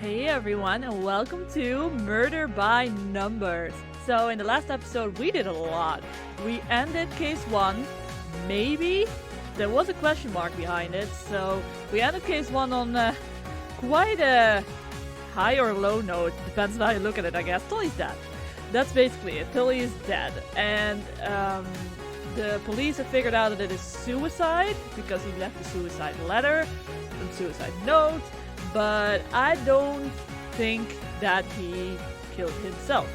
Hey everyone, and welcome to Murder by Numbers. So in the last episode we did a lot. We ended case 1, maybe? There was a question mark behind it, so we ended case 1 on quite a high or low note, depends on how you look at it I guess. Tully's dead. That's basically it, Tully is dead. And the police have figured out that it is suicide, because he left a suicide letter, a suicide note. But I don't think that he killed himself.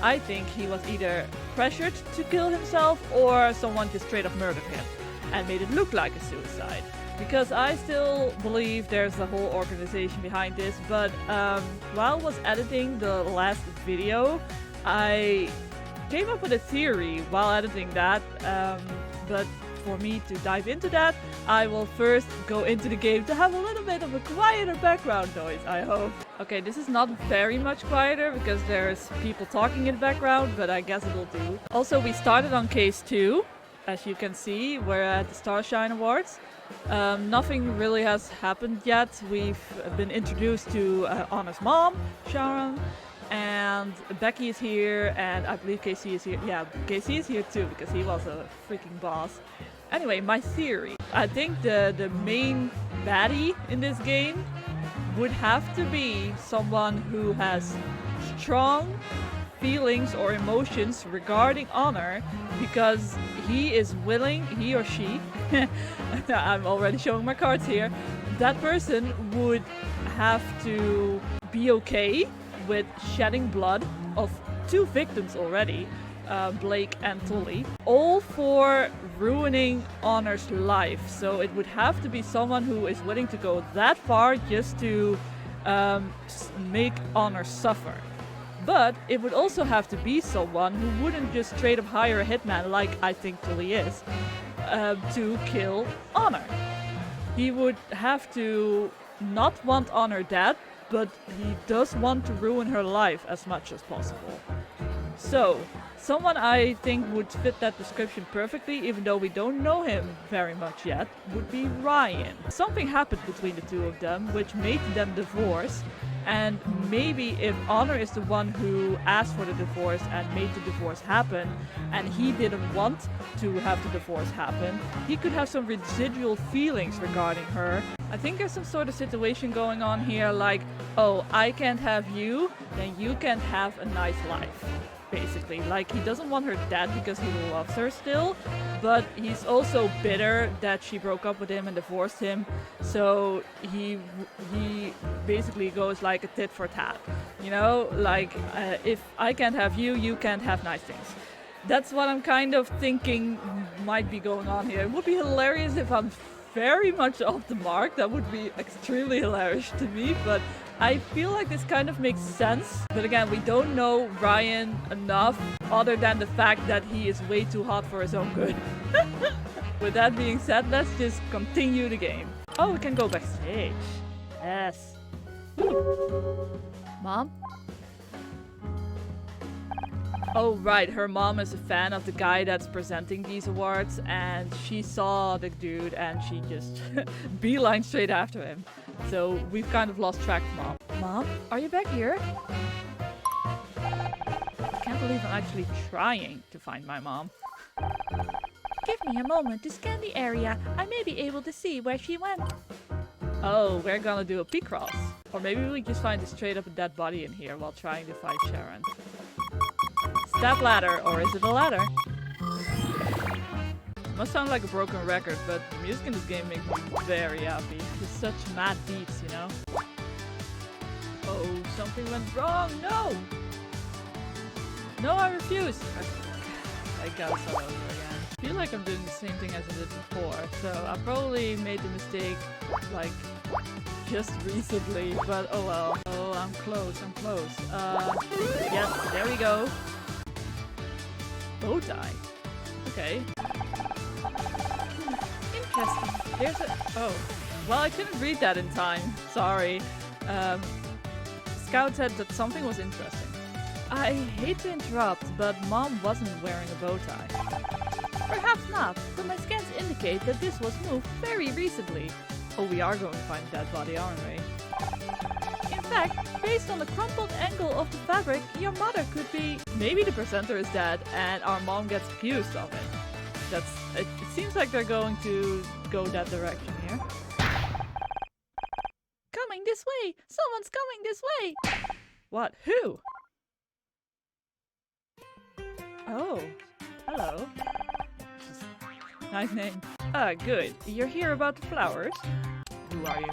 I think he was either pressured to kill himself or someone just straight up murdered him and made it look like a suicide. Because I still believe there's a whole organization behind this, but while I was editing the last video, I came up with a theory while editing that, but for me to dive into that, I will first go into the game to have a little bit of a quieter background noise, I hope. Okay, this is not very much quieter because there's people talking in the background, but I guess it'll do. Also, we started on case 2. As you can see, we're at the Starshine Awards. Nothing really has happened yet. We've been introduced to Anna's mom, Sharon, and Becky is here, and I believe KC is here. Yeah, KC is here too, because he was a freaking boss. Anyway, my theory. I think the main baddie in this game would have to be someone who has strong feelings or emotions regarding honor, because he is willing, he or she, I'm already showing my cards here, that person would have to be okay with shedding blood of 2 victims already, Blake and Tully, all for ruining Honor's life. So it would have to be someone who is willing to go that far just to make Honor suffer. But it would also have to be someone who wouldn't just straight up hire a hitman, like I think Tully is, to kill Honor. He would have to not want Honor dead, but he does want to ruin her life as much as possible. So, someone I think would fit that description perfectly, even though we don't know him very much yet, would be Ryan. Something happened between the two of them, which made them divorce. And maybe if Honor is the one who asked for the divorce and made the divorce happen, and he didn't want to have the divorce happen, he could have some residual feelings regarding her. I think there's some sort of situation going on here like, oh, I can't have you, then you can't have a nice life. Basically, like, he doesn't want her dead because he loves her still, but he's also bitter that she broke up with him and divorced him, so he basically goes like a tit for tat, you know, like, if I can't have you, you can't have nice things. That's what I'm kind of thinking might be going on here. It would be hilarious if I'm very much off the mark. That would be extremely hilarious to me, but I feel like this kind of makes sense. But again, we don't know Ryan enough other than the fact that he is way too hot for his own good. With that being said, let's just continue the game. Oh, we can go backstage. Yes. Mom? Oh right, her mom is a fan of the guy that's presenting these awards, and she saw the dude and she just beeline straight after him. So we've kind of lost track of Mom. Mom, are you back here? I can't believe I'm actually trying to find my mom. Give me a moment to scan the area. I may be able to see where she went. Oh, we're gonna do a Picross. Or maybe we just find a straight up a dead body in here while trying to find Sharon. Step ladder, or is it a ladder? Must sound like a broken record, but the music in this game makes me very happy. It's such mad beats, you know? Oh, something went wrong! No! No, I refuse! I gotta start over again. I feel like I'm doing the same thing as I did before, so I probably made the mistake, like, just recently, but oh well. Oh, I'm close, I'm close. Yes, there we go. Bow tie. Okay. Interesting. There's a... Oh. Well, I couldn't read that in time. Sorry. Scout said that something was interesting. I hate to interrupt, but Mom wasn't wearing a bow tie. Perhaps not, but my scans indicate that this was moved very recently. Oh, we are going to find a dead body, aren't we? In fact, Based on the crumpled angle of the fabric, your mother could be... Maybe the presenter is dead and our mom gets accused of it. It seems like they're going to go that direction here. Coming this way! Someone's coming this way! What? Who? Oh, hello. Nice name. Ah, good. You're here about the flowers? Who are you?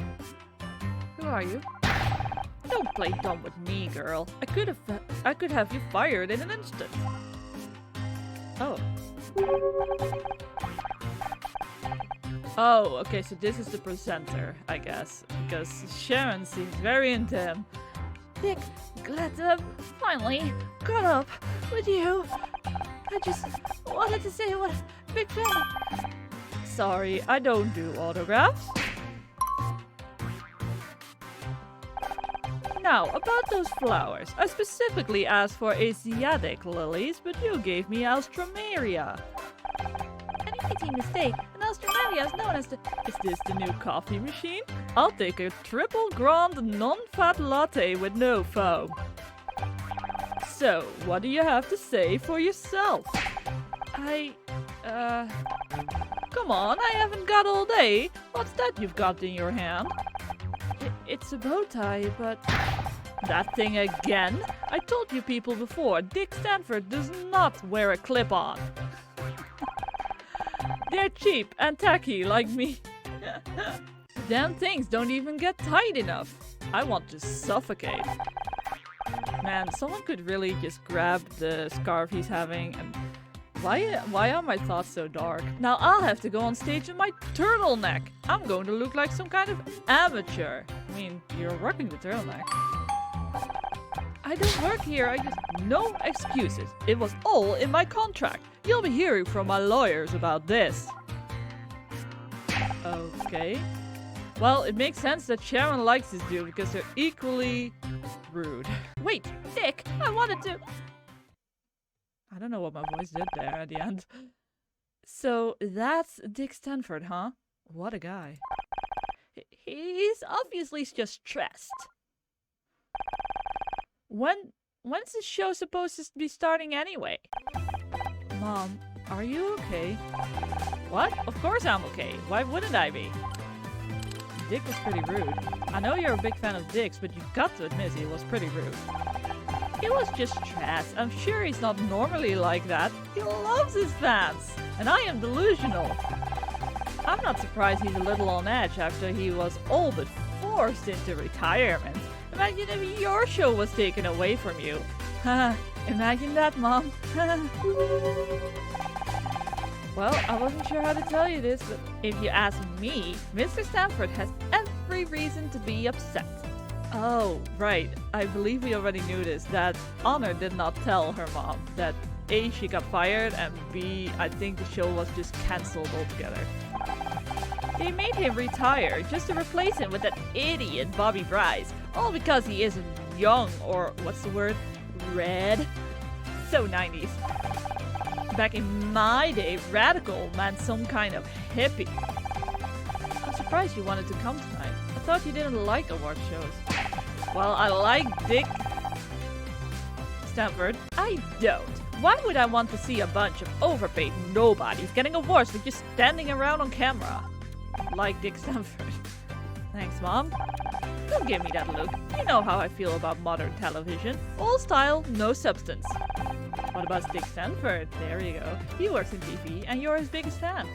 Who are you? Don't play dumb with me, girl. I could have you fired in an instant. Oh. Oh, okay, so this is the presenter, I guess. Because Sharon seems very into him. Dick, glad to have finally caught up with you. I just wanted to say what a big fan. Sorry, I don't do autographs. Now, about those flowers. I specifically asked for Asiatic lilies, but you gave me Alstroemeria. An easy mistake. An Alstroemeria is known as the... Is this the new coffee machine? I'll take a triple grand non-fat latte with no foam. So, what do you have to say for yourself? Come on, I haven't got all day. What's that you've got in your hand? It's a bow tie, but... That thing again? I told you people before, Dick Stanford does not wear a clip-on. They're cheap and tacky like me. Damn things don't even get tight enough. I want to suffocate. Man, someone could really just grab the scarf he's having and... Why are my thoughts so dark? Now I'll have to go on stage in my turtleneck. I'm going to look like some kind of amateur. I mean, you're working the turtleneck. I don't work here, I just... No excuses. It was all in my contract. You'll be hearing from my lawyers about this. Okay. Well, it makes sense that Sharon likes this dude because they're equally rude. Wait, Dick, I wanted to... I don't know what my voice did there at the end. So that's Dick Stanford, huh? What a guy. He's obviously just stressed. When's the show supposed to be starting anyway? Mom, are you okay? What? Of course I'm okay. Why wouldn't I be? Dick was pretty rude. I know you're a big fan of Dick's, but you've got to admit he was pretty rude. He was just stressed. I'm sure he's not normally like that. He loves his fans. And I am delusional. I'm not surprised he's a little on edge after he was all but forced into retirement. Imagine if your show was taken away from you. Haha, imagine that, Mom. Well, I wasn't sure how to tell you this, but if you ask me, Mr. Stanford has every reason to be upset. Oh, right. I believe we already knew this, that Honor did not tell her mom that A, she got fired, and B, I think the show was just cancelled altogether. They made him retire just to replace him with that idiot Bobby Bryce, all because he isn't young or, what's the word, red? So 90s. Back in my day, radical meant some kind of hippie. I'm surprised you wanted to come tonight. I thought you didn't like award shows. Well, I like Dick Stanford. I don't. Why would I want to see a bunch of overpaid nobodies getting awards for just standing around on camera? Like Dick Stanford. Thanks, Mom. Don't give me that look. You know how I feel about modern television. All style, no substance. What about Dick Stanford? There you go. He works in TV and you're his biggest fan.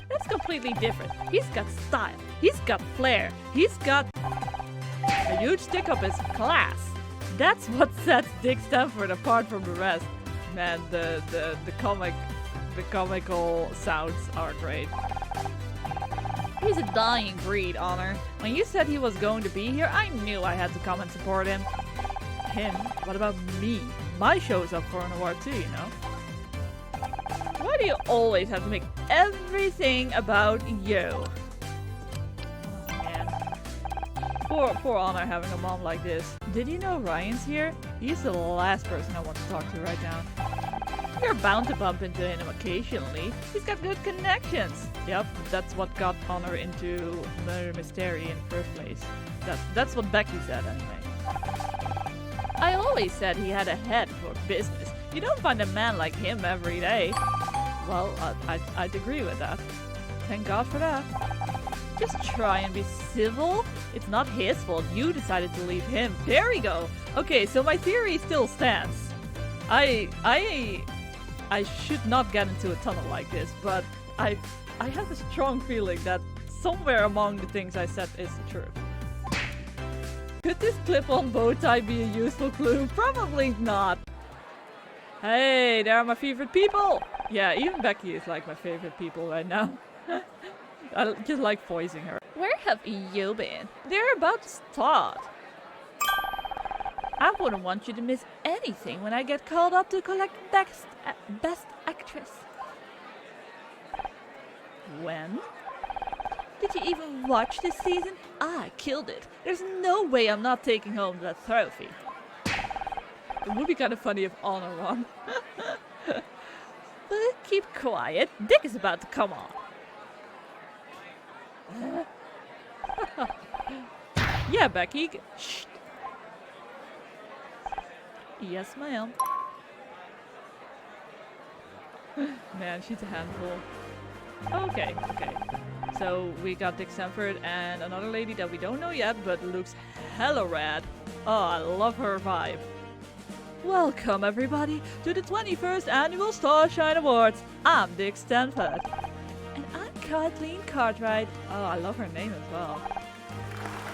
That's completely different. He's got style. He's got flair. He's got a huge stick up his class. That's what sets Dick Stanford apart from the rest. Man, the comical sounds are great. He's a dying breed, Honor. When you said he was going to be here, I knew I had to come and support him. Him? What about me? My show's up for an award too, you know? Why do you always have to make everything about you? Oh, man. Poor Honor having a mom like this. Did you know Ryan's here? He's the last person I want to talk to right now. You're bound to bump into him occasionally. He's got good connections. Yep, that's what got Honor into Murder Mystery in the first place. That's what Becky said anyway. I always said he had a head for business. You don't find a man like him every day. Well, I'd agree with that. Thank God for that. Just try and be civil. It's not his fault. You decided to leave him. There we go. Okay, so my theory still stands. I should not get into a tunnel like this, but I have a strong feeling that somewhere among the things I said is the truth. Could this clip-on bow tie be a useful clue? Probably not. Hey, there are my favorite people. Yeah, even Becky is like my favorite people right now. I just like voicing her. Where have you been? They're about to start. I wouldn't want you to miss anything when I get called up to collect best actress. When? Did you even watch this season? I killed it. There's no way I'm not taking home that trophy. It would be kind of funny if Anna won. But keep quiet. Dick is about to come on. Yeah, Becky. Shh. Yes, ma'am. Man, she's a handful. Okay. So we got Dick Sanford and another lady that we don't know yet, but looks hella rad. Oh, I love her vibe. Welcome everybody to the 21st Annual Starshine Awards. I'm Dick Stanford. And I'm Kathleen Cartwright. Oh, I love her name as well.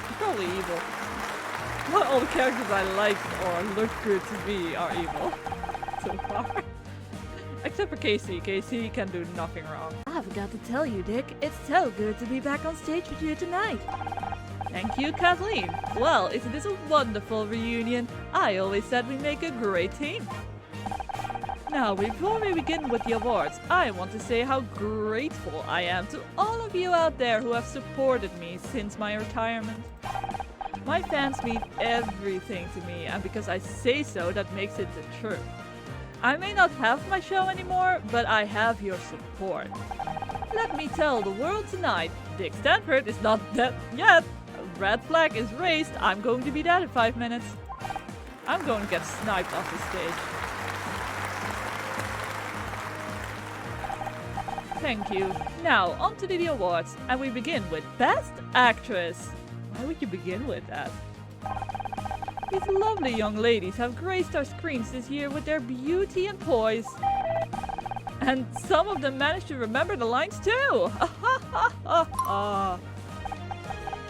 She's probably evil. Not all the characters I like or look good to me are evil so far. Except for Casey. Casey can do nothing wrong. I've got to tell you, Dick, it's so good to be back on stage with you tonight. Thank you, Kathleen. Well, isn't this a wonderful reunion? I always said we make a great team. Now, before we begin with the awards, I want to say how grateful I am to all of you out there who have supported me since my retirement. My fans mean everything to me, and because I say so, that makes it the truth. I may not have my show anymore, but I have your support. Let me tell the world tonight, Dick Stanford is not dead yet. A red flag is raised. I'm going to be dead in 5 minutes. I'm going to get sniped off the stage. Thank you. Now, on to the awards, and we begin with Best Actress. Why would you begin with that? These lovely young ladies have graced our screens this year with their beauty and poise. And some of them managed to remember the lines too!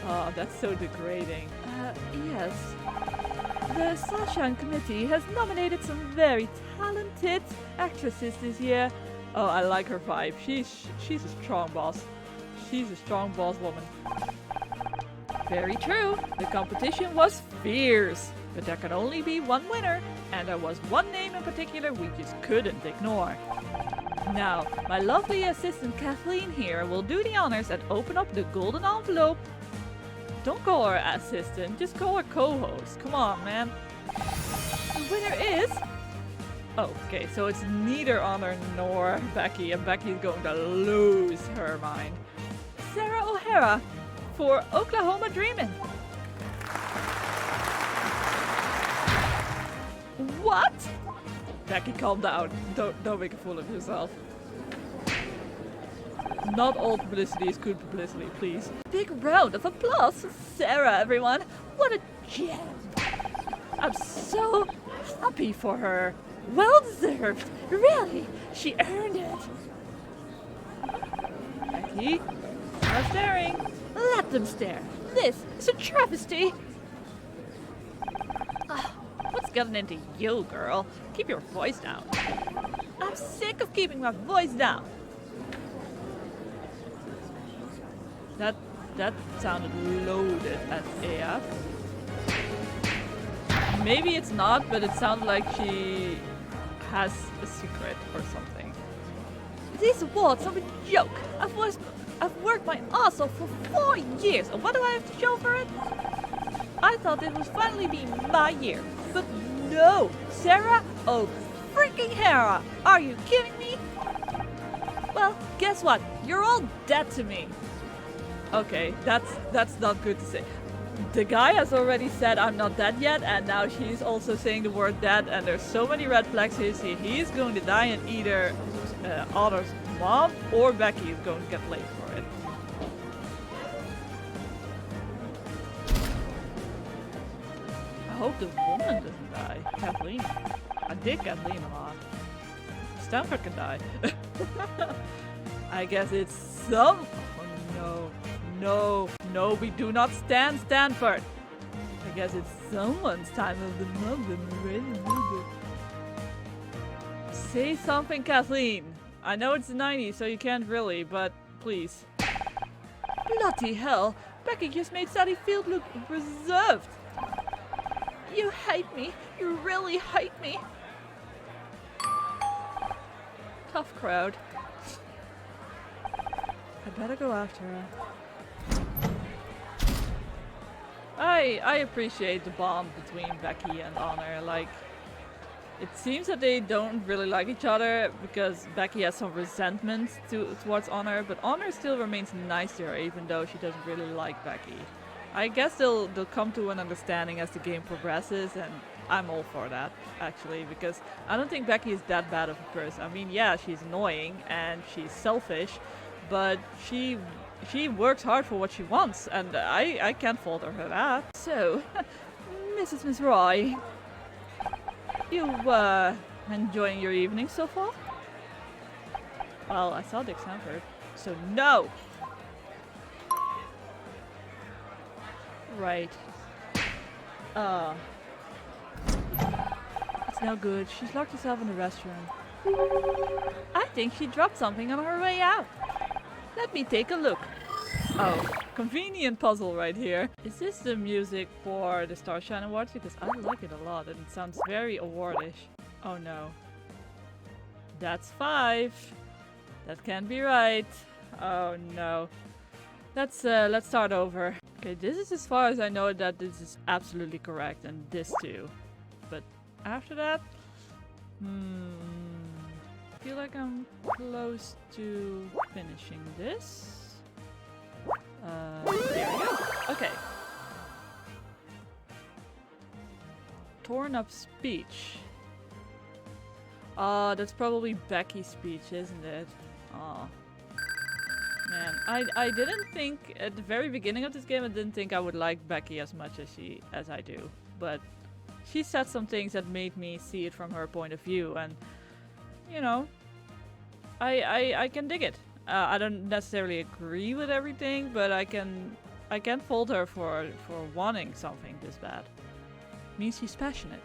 Oh, that's so degrading. Yes. The Starshine Committee has nominated some very talented actresses this year. Oh, I like her vibe. She's a strong boss. She's a strong boss woman. Very true. The competition was fierce, but there can only be one winner, and there was one name in particular we just couldn't ignore. Now, my lovely assistant Kathleen here will do the honors and open up the golden envelope. Don't call her assistant, just call her co-host. Come on, man. The winner is... Oh, okay, so it's neither Honor nor Becky, and Becky's going to lose her mind. Sarah O'Hara for Oklahoma Dreamin'. What? Becky, calm down. Don't make a fool of yourself. Not all publicity is good publicity, please. Big round of applause for Sarah, everyone. What a gem. I'm so happy for her. Well deserved. Really. She earned it. Becky, stop staring. Let them stare. This is a travesty. What's gotten into you, girl? Keep your voice down. I'm sick of keeping my voice down. That sounded loaded as AF. Maybe it's not, but it sounded like she has a secret or something. These awards are a joke. I've worked my ass off for 4 years, and what do I have to show for it? I thought it was finally be my year, but no, Sarah O'Hara, are you kidding me? Well, guess what? You're all dead to me. Okay, that's not good to say. The guy has already said I'm not dead yet, and now she's also saying the word dead, and there's so many red flags here. See, he's going to die, and either Otter's mom or Becky is going to get blamed for it. I hope the woman doesn't die. Kathleen. I dig Kathleen a lot. Stanford can die. I guess it's some... Oh no. No, no, we do not stand Stanford. I guess it's someone's time of the month. Say something, Kathleen. I know it's the 90s, so you can't really, but please. Bloody hell. Becky just made Sally Field look reserved. You hate me. You really hate me. Tough crowd. I better go after her. I appreciate the bond between Becky and Honor. Like, it seems that they don't really like each other because Becky has some resentment towards Honor, but Honor still remains nice to her even though she doesn't really like Becky. I guess they'll come to an understanding as the game progresses, and I'm all for that, actually, because I don't think Becky is that bad of a person. I mean, yeah, she's annoying and she's selfish, but she works hard for what she wants, and I can't fault her for that. So, Mrs. Mizrahi, you enjoying your evening so far? Well, I saw Dick Sanford, so no! Right. It's no good. She's locked herself in the restroom. I think she dropped something on her way out. Let me take a look. Oh, convenient puzzle right here. Is this the music for the Starshine Awards? Because I like it a lot and it sounds very awardish. Oh no. That's 5. That can't be right. Oh no. Let's start over. Okay, this is as far as I know that this is absolutely correct, and this too. But after that, I feel like I'm close to finishing this. There we go. Okay. Torn up speech. That's probably Becky's speech, isn't it? Aw. Man, I didn't think at the very beginning of this game I didn't think I would like Becky as much as I do. But she said some things that made me see it from her point of view, and you know, I can dig it. I don't necessarily agree with everything, but I can't fault her for wanting something this bad. It means she's passionate.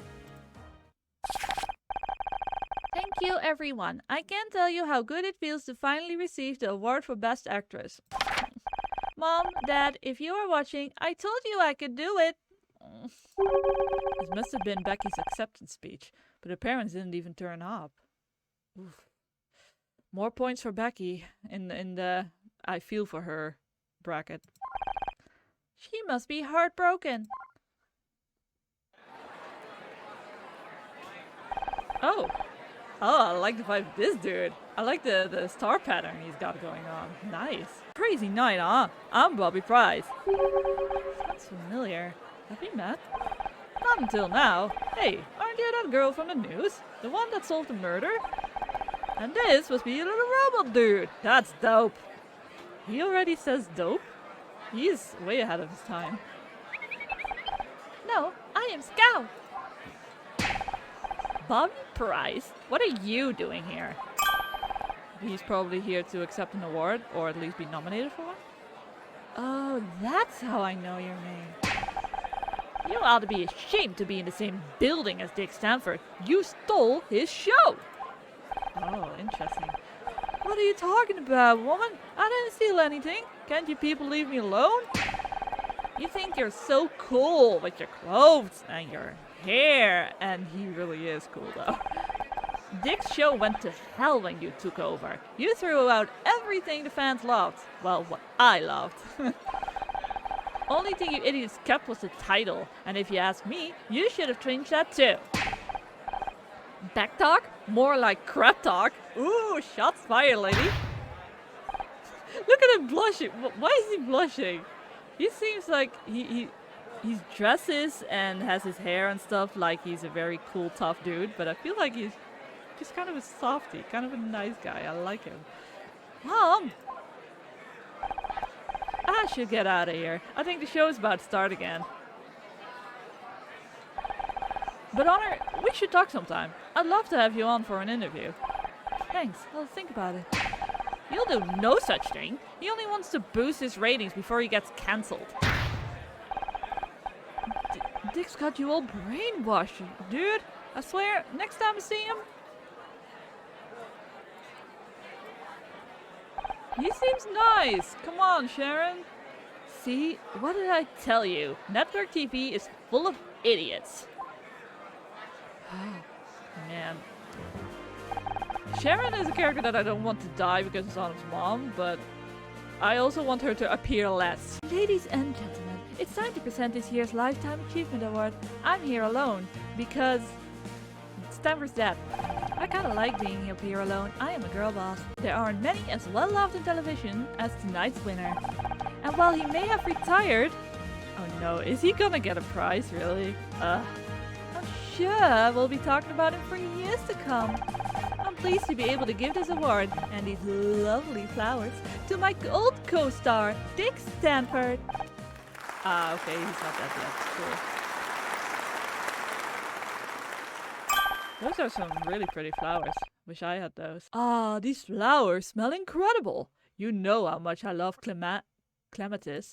Thank you, everyone. I can't tell you how good it feels to finally receive the award for Best Actress. Mom, Dad, if you are watching, I told you I could do it. This must have been Becky's acceptance speech, but her parents didn't even turn up. Oof. More points for Becky in the I feel for her bracket. She must be heartbroken. Oh, I like the vibe of this dude. I like the star pattern he's got going on. Nice. Crazy night, huh? I'm Bobby Price. Sounds familiar. Have we met? Not until now. Hey, aren't you that girl from the news? The one that solved the murder? And this must be a little robot dude. That's dope. He already says dope? He's way ahead of his time. No, I am Scout. Bobby Price? What are you doing here? He's probably here to accept an award, or at least be nominated for one. Oh, that's how I know your name. You ought to be ashamed to be in the same building as Dick Stanford. You stole his show! Oh, interesting. What are you talking about, woman? I didn't steal anything. Can't you people leave me alone? You think you're so cool with your clothes and your hair, and he really is cool though. Dick's show went to hell when you took over. You threw out everything the fans loved. Well, what I loved. Only thing you idiots kept was the title, and if you ask me, you should have changed that too. Back talk? More like crap talk. Ooh, shots fired, lady. Look at him blushing. Why is he blushing? He seems like he dresses and has his hair and stuff like he's a very cool, tough dude, but I feel like he's just kind of a softie, kind of a nice guy. I like him. Mom! I should get out of here. I think the show's about to start again. But Honor, we should talk sometime. I'd love to have you on for an interview. Thanks, I'll think about it. You'll do no such thing. He only wants to boost his ratings before he gets cancelled. Dick's got you all brainwashed, dude. I swear, next time I see him... He seems nice. Come on, Sharon. See, what did I tell you? Network TV is full of idiots. Man. Sharon is a character that I don't want to die because it's Anna's mom, but I also want her to appear less. Ladies and gentlemen, it's time to present this year's Lifetime Achievement Award. I'm here alone because it's time for that. I kinda like being up here alone. I am a girl boss. There aren't many as well loved in television as tonight's winner. And while he may have retired... Oh no, is he gonna get a prize, really? I'm sure we'll be talking about him for years to come. I'm pleased to be able to give this award and these lovely flowers to my old co-star, Dick Stanford. Ah, okay, he's not that yet. Cool. Those are some really pretty flowers. Wish I had those. Ah, these flowers smell incredible. You know how much I love clematis.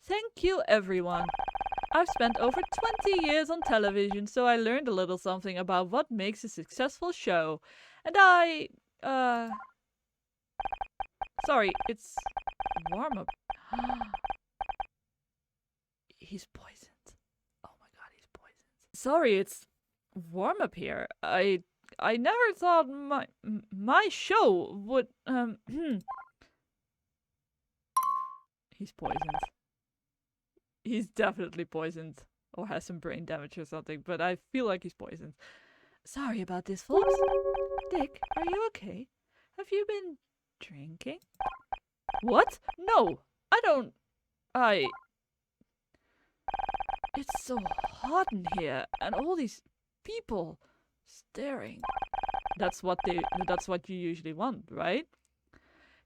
Thank you, everyone. I've spent over 20 years on television, so I learned a little something about what makes a successful show. And sorry, it's warm up. He's poisoned. Oh my god, he's poisoned. Sorry, it's warm up here. I never thought my show would He's poisoned. He's definitely poisoned or has some brain damage or something, but I feel like he's poisoned. Sorry about this, folks. Dick, are you okay? Have you been drinking? What? No, I don't. It's so hot in here, and all these people staring. That's what you usually want, right?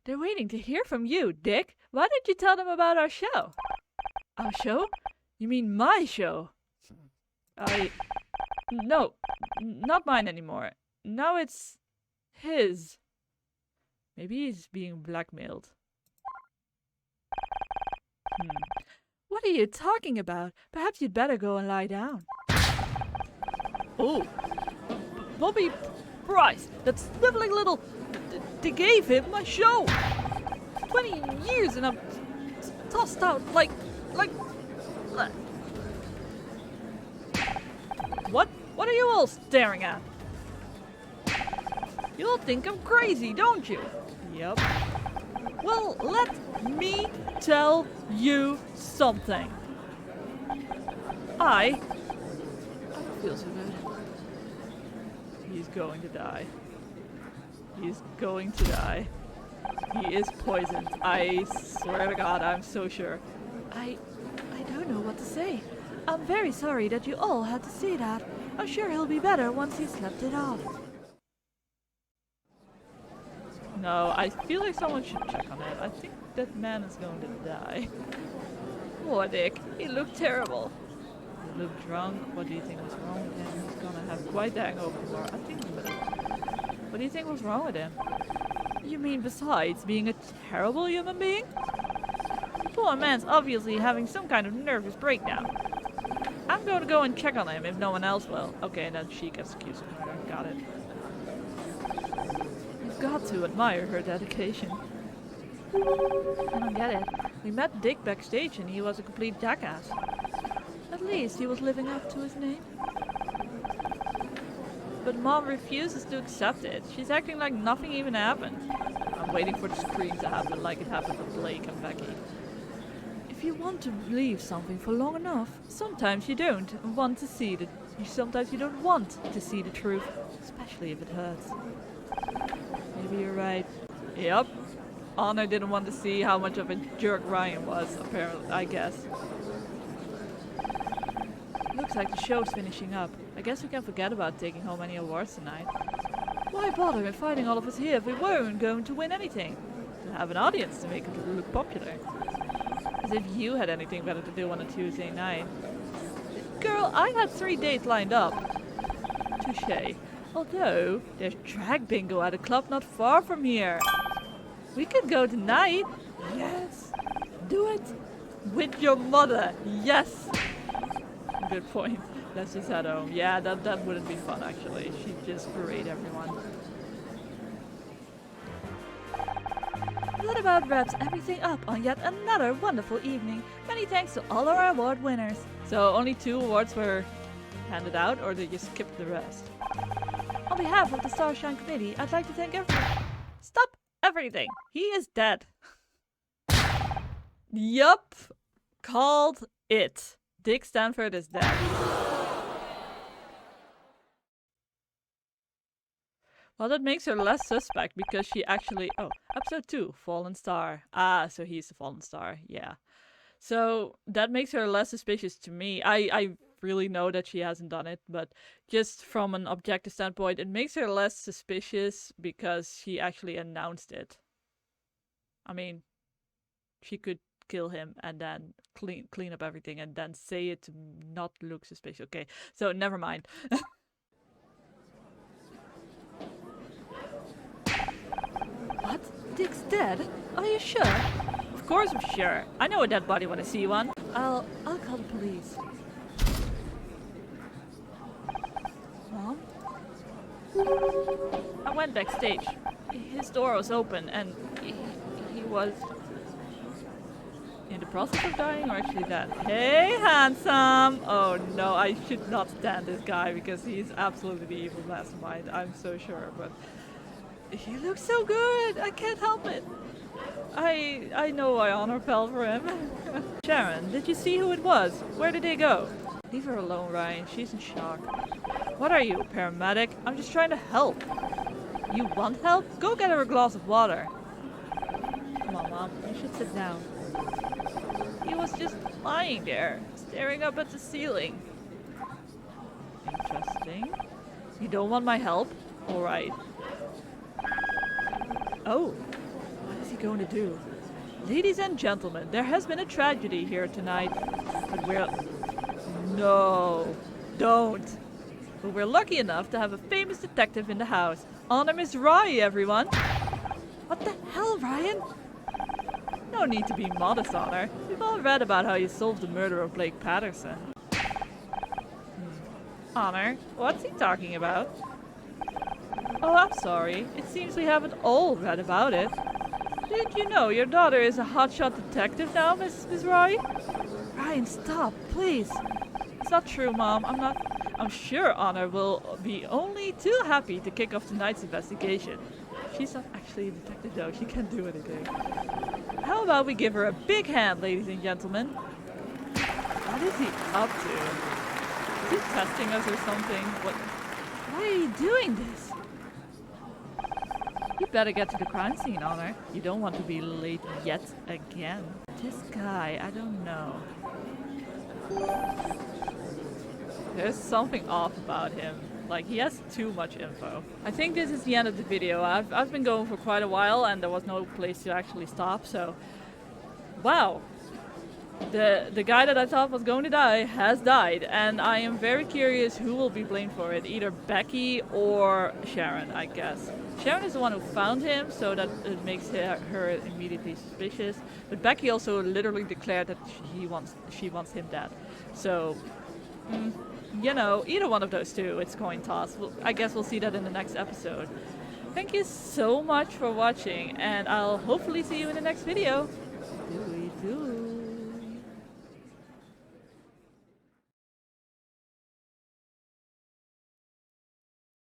They're waiting to hear from you, Dick. Why didn't you tell them about our show? Our show? You mean my show? No, not mine anymore. Now it's his. Maybe he's being blackmailed. What are you talking about? Perhaps you'd better go and lie down. Oh, Bobby Price, that sniveling little... They gave him my show! 20 years and I'm tossed out like... What? What are you all staring at? You all think I'm crazy, don't you? Yep. Well, let me tell you something. I don't feel so good. He's going to die. He's going to die. He is poisoned. I swear to God, I'm so sure. I don't know what to say. I'm very sorry that you all had to see that. I'm sure he'll be better once he's slept it off. No, I feel like someone should check on it. I think that man is going to die. Poor Dick. He looked terrible. He looked drunk. What do you think was wrong with him? He's gonna have quite the hangover tomorrow. I think he will. What do you think was wrong with him? You mean besides being a terrible human being? The poor man's obviously having some kind of nervous breakdown. I'm going to go and check on him if no one else will. Okay, and then she gets accused of murder. Got it. You've got to admire her dedication. I don't get it. We met Dick backstage and he was a complete jackass. At least he was living up to his name. But Mom refuses to accept it. She's acting like nothing even happened. I'm waiting for the scream to happen like it happened with Blake and Becky. If you want to believe something for long enough, sometimes you don't want to see the... Sometimes you don't want to see the truth, especially if it hurts. Maybe you're right. Yep. Anna didn't want to see how much of a jerk Ryan was, apparently, I guess. Looks like the show's finishing up. I guess we can forget about taking home any awards tonight. Why bother inviting all of us here if we weren't going to win anything? To have an audience to make it look popular. As if you had anything better to do on a Tuesday night. Girl, I had 3 dates lined up. Touché. Although, there's drag bingo at a club not far from here. We could go tonight. Yes. Do it. With your mother. Yes. Good point. Let's just head home. Yeah, that wouldn't be fun actually. She'd just berate everyone. That about wraps everything up on yet another wonderful evening. Many thanks to all our award winners. So only 2 awards were handed out, or did you skip the rest? On behalf of the Starshine committee, I'd like to thank everyone. Stop everything. He is dead. Yup. Called it. Dick Stanford is dead. Well, that makes her less suspect because she actually... Oh, episode 2, Fallen Star. Ah, so he's the Fallen Star, yeah. So that makes her less suspicious to me. I really know that she hasn't done it, but just from an objective standpoint, it makes her less suspicious because she actually announced it. I mean, she could kill him and then clean up everything and then say it to not look suspicious. Okay, so never mind. What? Dick's dead? Are you sure? Of course I'm sure. I know a dead body when I see one. I'll call the police. Mom? I went backstage. His door was open and he was in the process of dying or actually dead. Hey, handsome! Oh no, I should not stand this guy because he's absolutely the evil mastermind. I'm so sure, but he looks so good. I can't help it. I know I honor fell for him. Sharon, did you see who it was? Where did they go? Leave her alone, Ryan. She's in shock. What are you, paramedic? I'm just trying to help. You want help? Go get her a glass of water. Come on, Mom. You should sit down. He was just lying there, staring up at the ceiling. Interesting. You don't want my help? Alright. Oh. What is he going to do? Ladies and gentlemen, there has been a tragedy here tonight. But we're... No. Don't. But we're lucky enough to have a famous detective in the house. Honor Mizrahi, everyone. What the hell, Ryan? No need to be modest, Honor. We've all read about how you solved the murder of Blake Patterson. Honor, what's he talking about? Oh, I'm sorry. It seems we haven't all read about it. Didn't you know your daughter is a hotshot detective now, Mrs. Mizrahi? Ryan, stop, please. It's not true, Mom. I'm sure Honor will be only too happy to kick off tonight's investigation. She's not actually a detective though. She can't do anything. How about we give her a big hand, ladies and gentlemen? What is he up to? Is he testing us or something? Why are you doing this? You better get to the crime scene, Honor. You don't want to be late yet again. This guy, I don't know. There's something off about him. Like, he has too much info. I think this is the end of the video. I've been going for quite a while and there was no place to actually stop, so... Wow! The guy that I thought was going to die has died, and I am very curious who will be blamed for it. Either Becky or Sharon, I guess. Sharon is the one who found him, so that it makes her immediately suspicious. But Becky also literally declared that she wants him dead. So... you know, either one of those two, it's coin toss. I guess we'll see that in the next episode. Thank you so much for watching, and I'll hopefully see you in the next video. Doo-doo.